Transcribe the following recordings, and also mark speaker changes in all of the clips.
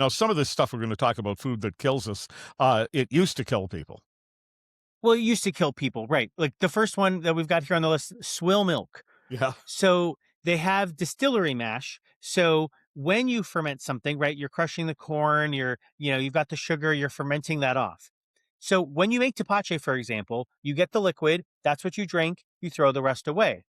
Speaker 1: Now, some of this stuff we're going to talk about food that kills us. It used to kill people.
Speaker 2: Well, it used to kill people, right? Like the first one that we've got here on the list, swill milk.
Speaker 1: Yeah.
Speaker 2: So they have distillery mash. So when you ferment something, right, you're crushing the corn, you've got the sugar, you're fermenting that off. So when you make tepache, for example, you get the liquid, that's what you drink, you throw the rest away.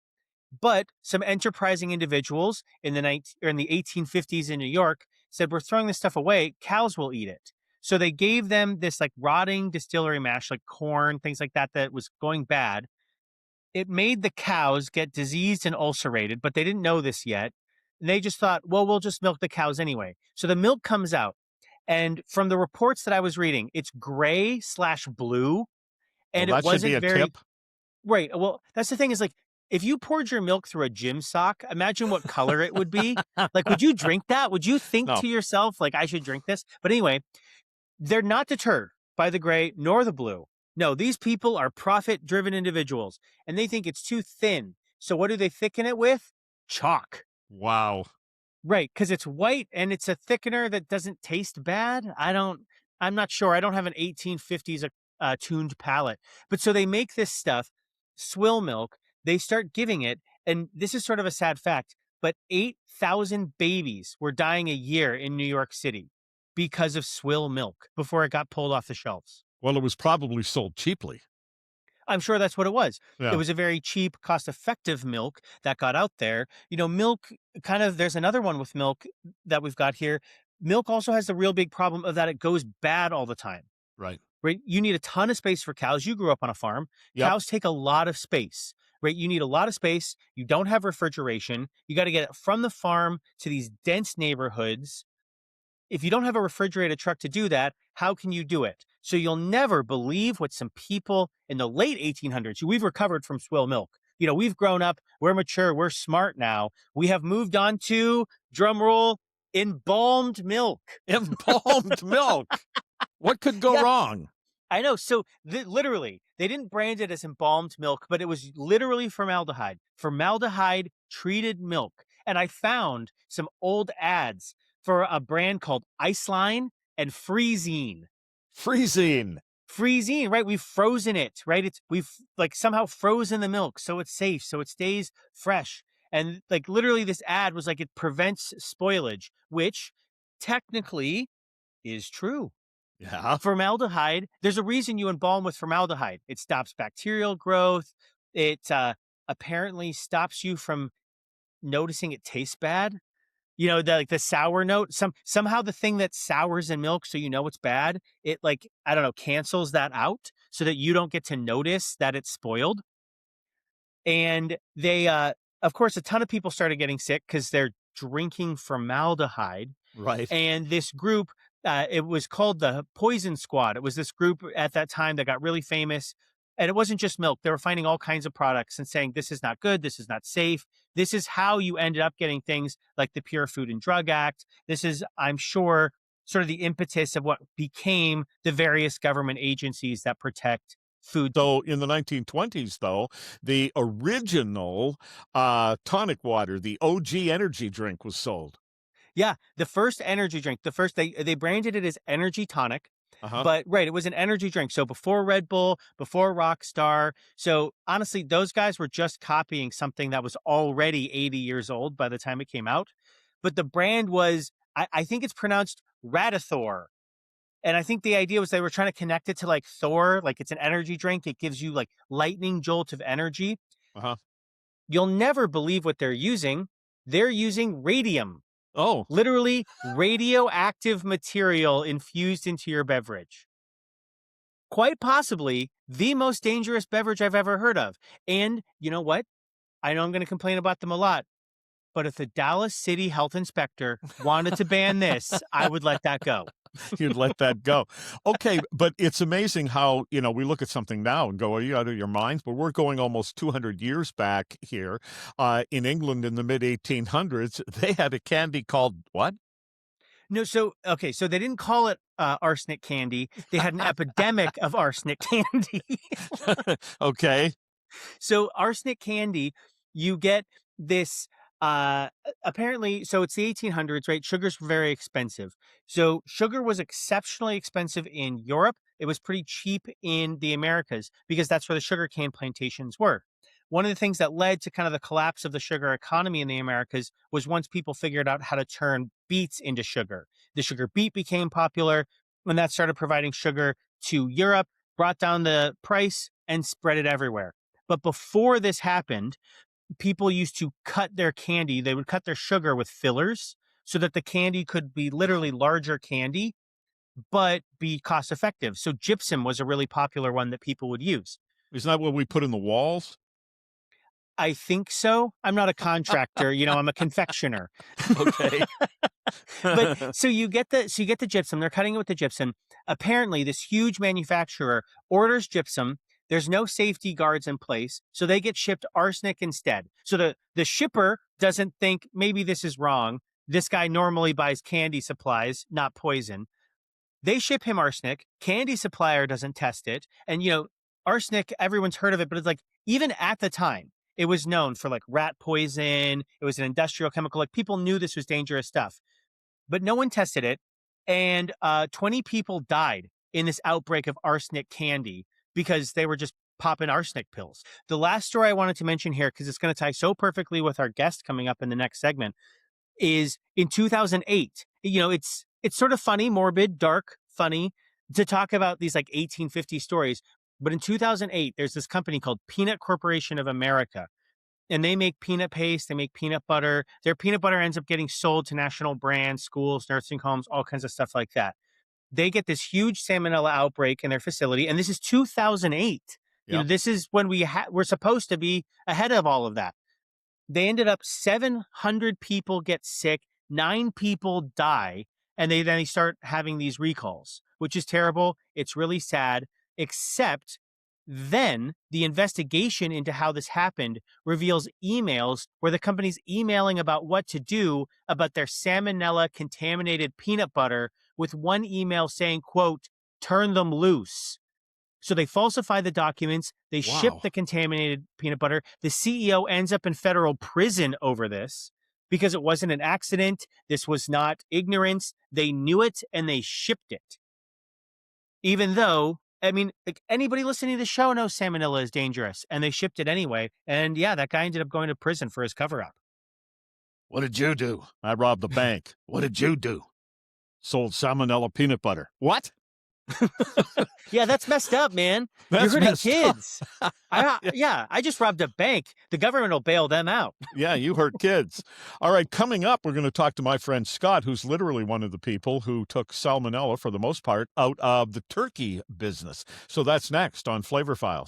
Speaker 2: But some enterprising individuals in the 1850s in New York said, we're throwing this stuff away, cows will eat it. So they gave them this like rotting distillery mash, like corn, things like that, that was going bad. It made the cows get diseased and ulcerated, but they didn't know this yet. And they just thought, well, we'll just milk the cows anyway. So the milk comes out. And from the reports that I was reading, it's gray/blue.
Speaker 1: Well,
Speaker 2: And it
Speaker 1: that should be
Speaker 2: wasn't
Speaker 1: a
Speaker 2: very
Speaker 1: tip.
Speaker 2: right. Well, that's the thing is like, if you poured your milk through a gym sock, imagine what color it would be. Like, would you drink that? Would you think
Speaker 1: No.
Speaker 2: to yourself, like, I should drink this? But anyway, they're not deterred by the gray nor the blue. No, these people are profit driven individuals and they think it's too thin. So what do they thicken it with? Chalk.
Speaker 1: Wow.
Speaker 2: Right. Because it's white and it's a thickener that doesn't taste bad. I'm not sure. I don't have an 1850s tuned palate. But so they make this stuff, swill milk. They start giving it. And this is sort of a sad fact, but 8,000 babies were dying a year in New York City because of swill milk before it got pulled off the shelves.
Speaker 1: Well, it was probably sold cheaply.
Speaker 2: I'm sure that's what it was. It
Speaker 1: Yeah.
Speaker 2: was a very cheap, cost-effective milk that got out there. Milk there's another one with milk that we've got here. Milk also has the real big problem of that it goes bad all the time,
Speaker 1: Right.
Speaker 2: right? You need a ton of space for cows. You grew up on a farm.
Speaker 1: Yep.
Speaker 2: Cows take a lot of space, right? You need a lot of space. You don't have refrigeration. You got to get it from the farm to these dense neighborhoods. If you don't have a refrigerated truck to do that, how can you do it? So you'll never believe what some people in the late 1800s, we've recovered from swill milk. We've grown up, we're mature, we're smart now. We have moved on to, drum roll, embalmed milk.
Speaker 1: Embalmed milk. What could go
Speaker 2: Yeah,
Speaker 1: wrong?
Speaker 2: I know. So literally, they didn't brand it as embalmed milk, but it was literally formaldehyde treated milk. And I found some old ads for a brand called Iceline and Freezine.
Speaker 1: Freezing.
Speaker 2: Freezine, right? We've frozen it, right? We've like somehow frozen the milk so it's safe, so it stays fresh. And like literally this ad was like it prevents spoilage, which technically is true.
Speaker 1: Yeah.
Speaker 2: Formaldehyde, there's a reason you embalm with formaldehyde. It stops bacterial growth. It apparently stops you from noticing it tastes bad. The sour note, somehow the thing that sours in milk, so it's bad, it like, I don't know, cancels that out so that you don't get to notice that it's spoiled. And they, of course, a ton of people started getting sick because they're drinking formaldehyde.
Speaker 1: Right.
Speaker 2: And this group, it was called the Poison Squad. It was this group at that time that got really famous. And it wasn't just milk. They were finding all kinds of products and saying, this is not good. This is not safe. This is how you ended up getting things like the Pure Food and Drug Act. This is, I'm sure, sort of the impetus of what became the various government agencies that protect food.
Speaker 1: So in the 1920s, though, the original tonic water, the OG energy drink, was sold.
Speaker 2: Yeah, the first energy drink, they branded it as energy tonic.
Speaker 1: Uh-huh.
Speaker 2: But right, it was an energy drink. So before Red Bull, before Rockstar. So honestly, those guys were just copying something that was already 80 years old by the time it came out. But the brand was, I think it's pronounced Radathor. And I think the idea was they were trying to connect it to like Thor, like it's an energy drink. It gives you like lightning jolt of energy.
Speaker 1: Uh-huh.
Speaker 2: You'll never believe what they're using. They're using radium.
Speaker 1: Oh.
Speaker 2: Literally radioactive material infused into your beverage. Quite possibly the most dangerous beverage I've ever heard of. And you know what? I know I'm going to complain about them a lot, but if the Dallas City Health Inspector wanted to ban this, I would let that go.
Speaker 1: You'd let that go. Okay, but it's amazing how, we look at something now and go, are you out of your minds? But we're going almost 200 years back here. In England in the mid-1800s, they had a candy called what?
Speaker 2: No, so they didn't call it arsenic candy. They had an epidemic of arsenic candy.
Speaker 1: Okay.
Speaker 2: So arsenic candy, you get this Uh, Apparently, so it's the 1800s, right? Sugar's very expensive. So sugar was exceptionally expensive in Europe. It was pretty cheap in the Americas because that's where the sugarcane plantations were. One of the things that led to kind of the collapse of the sugar economy in the Americas was once people figured out how to turn beets into sugar. The sugar beet became popular, and that started providing sugar to Europe, brought down the price, and spread it everywhere. But before this happened, people used to cut their candy. They would cut their sugar with fillers so that the candy could be literally larger candy, but be cost effective. So gypsum was a really popular one that people would use.
Speaker 1: Isn't that what we put in the walls?
Speaker 2: I think so. I'm not a contractor, I'm a confectioner.
Speaker 1: Okay.
Speaker 2: But so you get the gypsum, they're cutting it with the gypsum. Apparently, this huge manufacturer orders gypsum. There's no safety guards in place, so they get shipped arsenic instead. So the shipper doesn't think maybe this is wrong. This guy normally buys candy supplies, not poison. They ship him arsenic. Candy supplier doesn't test it. And arsenic, everyone's heard of it, but it's like even at the time, it was known for like rat poison. It was an industrial chemical. Like people knew this was dangerous stuff, but no one tested it. And 20 people died in this outbreak of arsenic candy because they were just popping arsenic pills. The last story I wanted to mention here, because it's going to tie so perfectly with our guest coming up in the next segment, is in 2008. It's sort of funny, morbid, dark, funny to talk about these like 1850 stories. But in 2008, there's this company called Peanut Corporation of America, and they make peanut paste, they make peanut butter. Their peanut butter ends up getting sold to national brands, schools, nursing homes, all kinds of stuff like that. They get this huge salmonella outbreak in their facility, and this is 2008.
Speaker 1: Yep.
Speaker 2: This is when we're supposed to be ahead of all of that. They ended up 700 people get sick, 9 people die, and then they start having these recalls, which is terrible. It's really sad, except then the investigation into how this happened reveals emails where the company's emailing about what to do about their salmonella contaminated peanut butter, with one email saying, quote, "turn them loose." So they falsify the documents. They ship
Speaker 1: Wow.
Speaker 2: the contaminated peanut butter. The CEO ends up in federal prison over this because it wasn't an accident. This was not ignorance. They knew it and they shipped it. Even though, I mean, like anybody listening to the show knows salmonella is dangerous, and they shipped it anyway. And yeah, that guy ended up going to prison for his cover up.
Speaker 1: What did you do? I robbed the bank. What did you do? Sold salmonella peanut butter. What?
Speaker 2: Yeah, that's messed up, man.
Speaker 1: That's
Speaker 2: You're hurting
Speaker 1: messed
Speaker 2: kids.
Speaker 1: up.
Speaker 2: I just robbed a bank. The government will bail them out.
Speaker 1: Yeah, you hurt kids. All right, coming up, we're going to talk to my friend Scott, who's literally one of the people who took salmonella, for the most part, out of the turkey business. So that's next on Flavor Files.